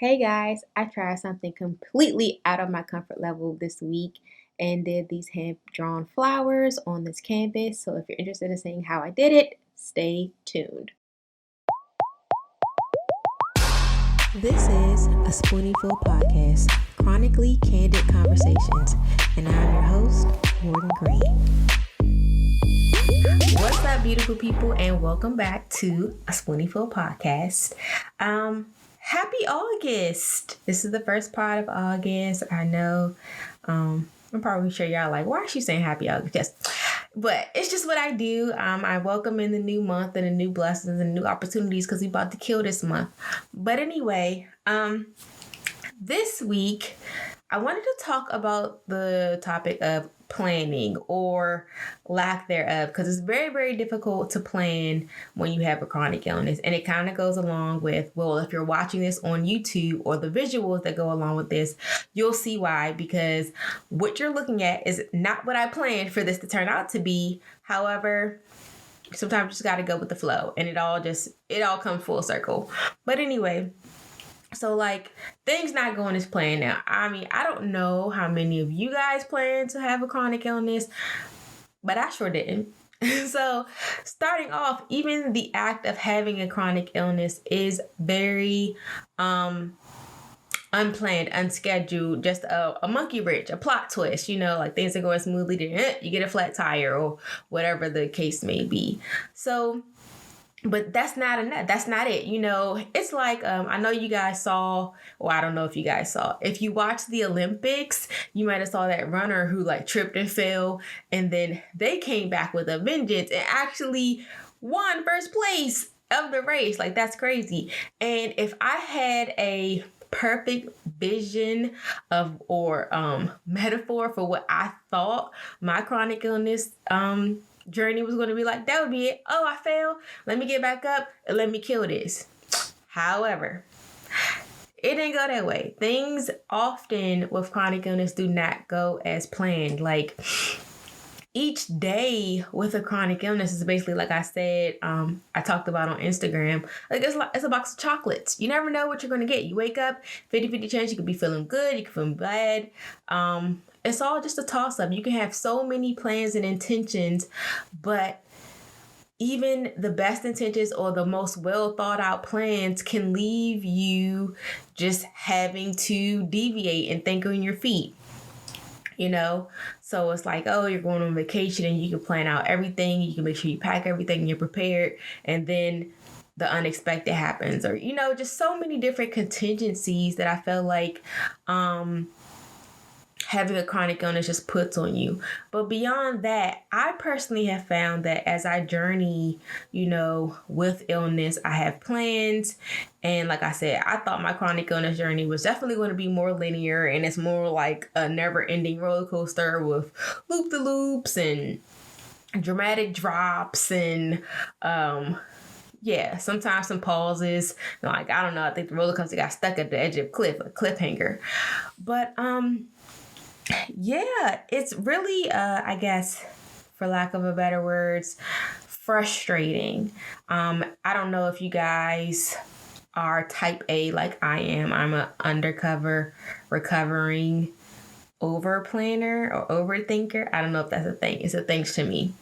Hey guys, I tried something completely out of my comfort level this week and did these hand drawn flowers on this canvas. So if you're interested in seeing how I did it, stay tuned. This is a Spoonieful podcast, chronically candid conversations, and I'm your host, Morgan Green. What's up, beautiful people, and welcome back to a Spoonieful podcast. Happy August! This is the first part of August. I know. I'm probably sure y'all like, why is she saying Happy August? Yes. But it's just what I do. I welcome in the new month and the new blessings and new opportunities because we about to kill this month. But anyway, this week I wanted to talk about the topic of planning or lack thereof, because it's very, very difficult to plan when you have a chronic illness. And it kind of goes along with, well, if you're watching this on YouTube or the visuals that go along with this, you'll see why, because what you're looking at is not what I planned for this to turn out to be. However, sometimes you just got to go with the flow and it all comes full circle. But anyway, so things not going as planned now. I mean, I don't know how many of you guys plan to have a chronic illness, but I sure didn't. So starting off, even the act of having a chronic illness is very unplanned, unscheduled, just a monkey wrench, a plot twist, like things are going smoothly, then you get a flat tire or whatever the case may be. So, but that's not enough. That's not it. It's like, I know you guys saw, or I don't know if you guys saw, if you watched the Olympics, you might have saw that runner who tripped and fell, and then they came back with a vengeance and actually won first place of the race. That's crazy. And if I had a perfect vision of or metaphor for what I thought my chronic illness journey was going to be like, that would be it. Oh, I fell. Let me get back up and let me kill this. However, it didn't go that way. Things often with chronic illness do not go as planned. Each day with a chronic illness is basically, like I said, I talked about on Instagram, it's a box of chocolates. You never know what you're going to get. You wake up, 50-50 chance you could be feeling good, you could feel bad. It's all just a toss-up. You can have so many plans and intentions, but even the best intentions or the most well thought out plans can leave you just having to deviate and think on your feet. So it's like, oh, you're going on vacation and you can plan out everything. You can make sure you pack everything and you're prepared. And then the unexpected happens, or, just so many different contingencies that I feel like having a chronic illness just puts on you. But beyond that, I personally have found that as I journey, with illness, I have plans. And like I said, I thought my chronic illness journey was definitely going to be more linear, and it's more like a never-ending roller coaster with loop-the-loops and dramatic drops and sometimes some pauses. I don't know, I think the roller coaster got stuck at the edge of a cliffhanger. But it's really, I guess, for lack of a better words, frustrating. I don't know if you guys are type A like I am. I'm an undercover recovering over planner or overthinker. I don't know if that's a thing. It's a thing to me.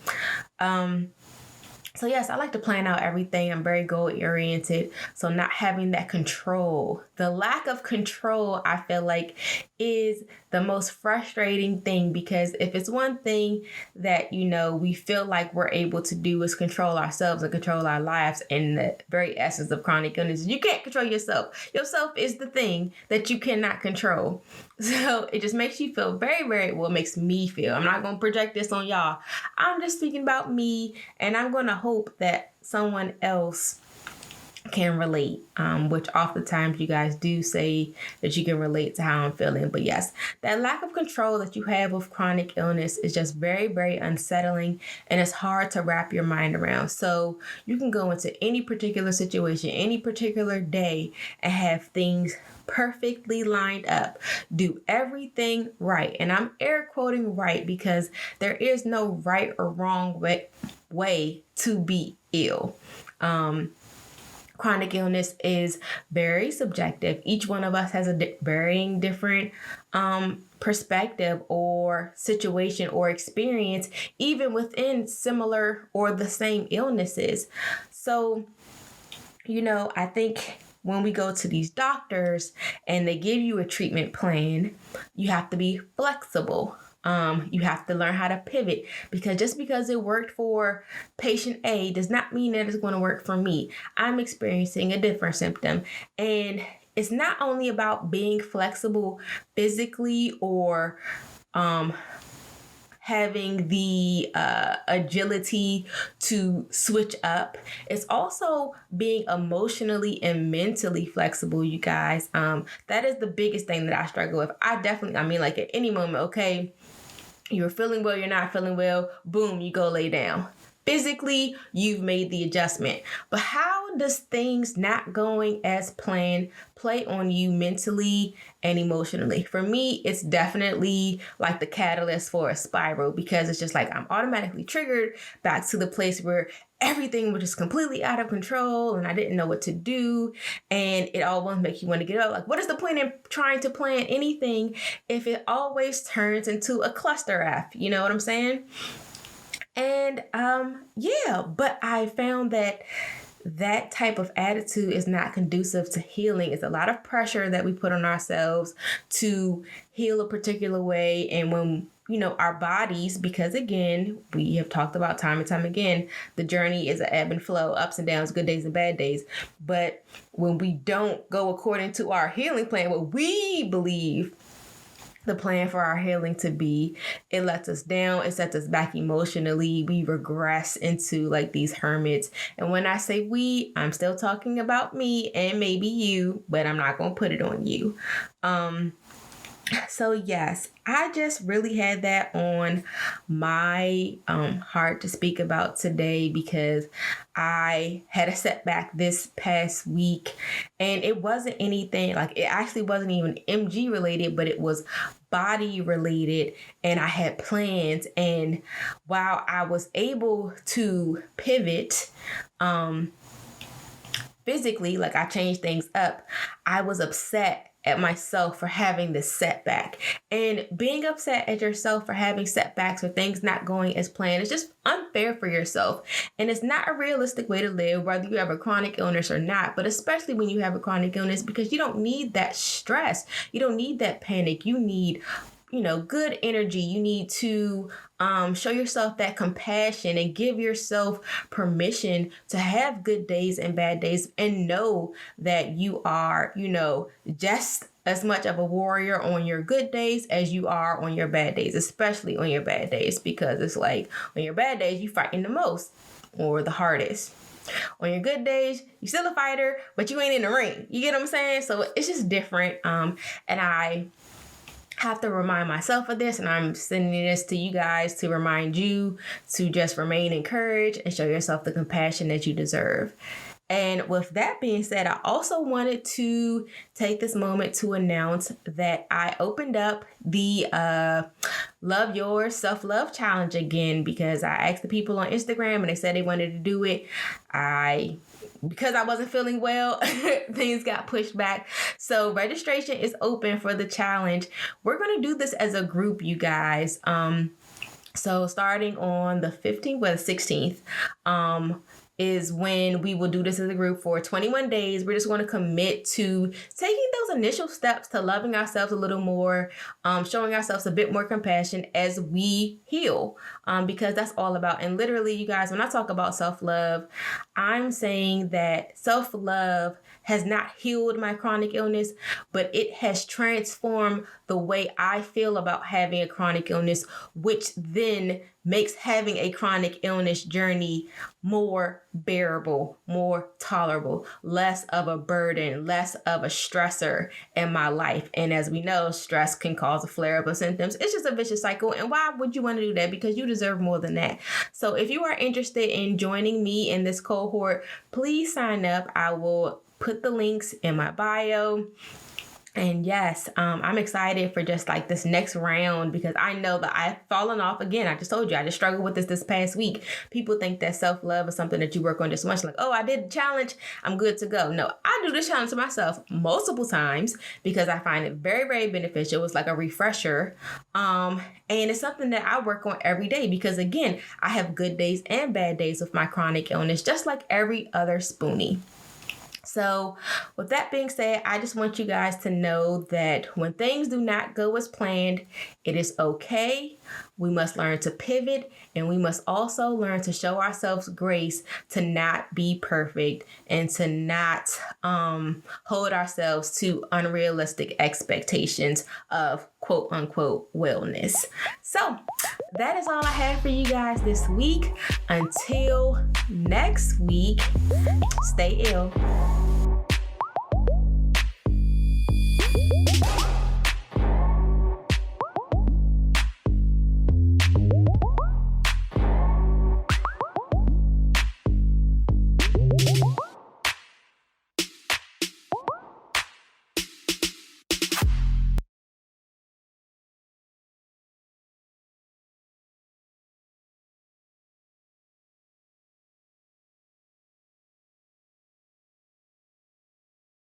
So yes, I like to plan out everything. I'm very goal oriented. So not having that control, the lack of control, I feel like is the most frustrating thing, because if it's one thing that, we feel like we're able to do is control ourselves and control our lives, and the very essence of chronic illness, you can't control yourself. Yourself is the thing that you cannot control. So it just makes you feel very, very, well, it makes me feel. I'm not going to project this on y'all. I'm just speaking about me, and I'm going to hope that someone else can relate, which oftentimes you guys do say that you can relate to how I'm feeling. But yes, that lack of control that you have with chronic illness is just very, very unsettling, and it's hard to wrap your mind around. So you can go into any particular situation, any particular day, and have things perfectly lined up, do everything right. And I'm air quoting right, because there is no right or wrong way to be ill. chronic illness is very subjective. Each one of us has a varying different perspective or situation or experience, even within similar or the same illnesses. So, I think when we go to these doctors and they give you a treatment plan, you have to be flexible. You have to learn how to pivot, because just because it worked for patient A does not mean that it's going to work for me. I'm experiencing a different symptom. And it's not only about being flexible physically or having the agility to switch up. It's also being emotionally and mentally flexible, you guys. That is the biggest thing that I struggle with. Like at any moment, okay, you're feeling well, you're not feeling well, boom, you go lay down. Physically, you've made the adjustment. But how does things not going as planned play on you mentally and emotionally? For me, it's definitely like the catalyst for a spiral, because it's just like I'm automatically triggered back to the place where everything was just completely out of control and I didn't know what to do. And it always makes you want to get up. Like, what is the point in trying to plan anything if it always turns into a cluster F? You know what I'm saying? And but I found that type of attitude is not conducive to healing. It's a lot of pressure that we put on ourselves to heal a particular way. And when, our bodies, because again, we have talked about time and time again, the journey is an ebb and flow, ups and downs, good days and bad days. But when we don't go according to our healing plan, what we believe the plan for our healing to be, it lets us down. It sets us back emotionally. We regress into like these hermits. And when I say we, I'm still talking about me and maybe you, but I'm not going to put it on you. So yes, I just really had that on my heart to speak about today, because I had a setback this past week, and it wasn't anything like, it actually wasn't even MG related, but it was body related, and I had plans. And while I was able to pivot, physically, like I changed things up, I was upset at myself for having this setback. And being upset at yourself for having setbacks or things not going as planned is just unfair for yourself. And it's not a realistic way to live, whether you have a chronic illness or not, but especially when you have a chronic illness, because you don't need that stress. You don't need that panic. You need good energy. You need to show yourself that compassion and give yourself permission to have good days and bad days, and know that you are, just as much of a warrior on your good days as you are on your bad days, especially on your bad days, because it's like on your bad days, you fighting the most or the hardest. On your good days, you still a fighter, but you ain't in the ring. You get what I'm saying? So it's just different. And I have to remind myself of this, and I'm sending this to you guys to remind you to just remain encouraged and show yourself the compassion that you deserve. And with that being said, I also wanted to take this moment to announce that I opened up the Love Yours Self-Love Challenge again, because I asked the people on Instagram and they said they wanted to do it. Because I wasn't feeling well, things got pushed back. So registration is open for the challenge. We're going to do this as a group, you guys. So starting on the 15th or the 16th, is when we will do this as a group for 21 days. We're just going to commit to taking those initial steps to loving ourselves a little more, showing ourselves a bit more compassion as we heal, because that's all about. And literally, you guys, when I talk about self-love, I'm saying that self-love has not healed my chronic illness, but it has transformed the way I feel about having a chronic illness, which then makes having a chronic illness journey more bearable, more tolerable, less of a burden, less of a stressor in my life. And as we know, stress can cause a flare-up of symptoms. It's just a vicious cycle. And why would you want to do that? Because you deserve more than that. So if you are interested in joining me in this cohort, please sign up. I will put the links in my bio. And yes, I'm excited for just like this next round because I know that I've fallen off again. I just told you, I just struggled with this past week. People think that self-love is something that you work on just once. Like, oh, I did the challenge, I'm good to go. No, I do this challenge to myself multiple times because I find it very, very beneficial. It's like a refresher. And it's something that I work on every day because, again, I have good days and bad days with my chronic illness, just like every other spoonie. So with that being said, I just want you guys to know that when things do not go as planned, it is okay. We must learn to pivot, and we must also learn to show ourselves grace to not be perfect and to not hold ourselves to unrealistic expectations of quote unquote wellness. So that is all I have for you guys this week. Until next week, stay ill.